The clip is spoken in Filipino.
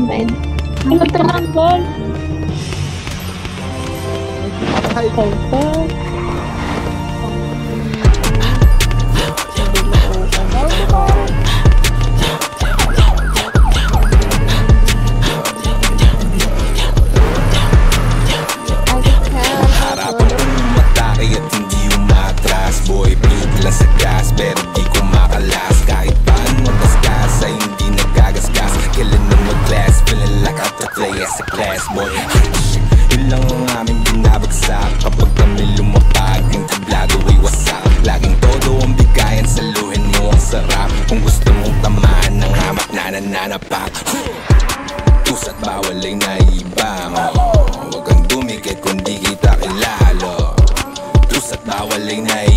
Bed. Ano triangle? Ay, harapan ko matake at hindi umatras. Boy, beat lang sa gas pero di ko makalas. Kahit paano kaskas ay hindi nagagasgas. Kailan na mag-class, feeling like I to play as a class boy. Yun lang ang aming binabagsak kapag kami lumapag. Ang tablado ay wasak. Laging todo ang bigayan, saluhin mo ang sarap. Kung gusto mong tamaan ng hamak na nananapak, pusa't bawal ay naibang. Huwag kang dumikit kung di kita kilala. Pusa't bawal ay naibang.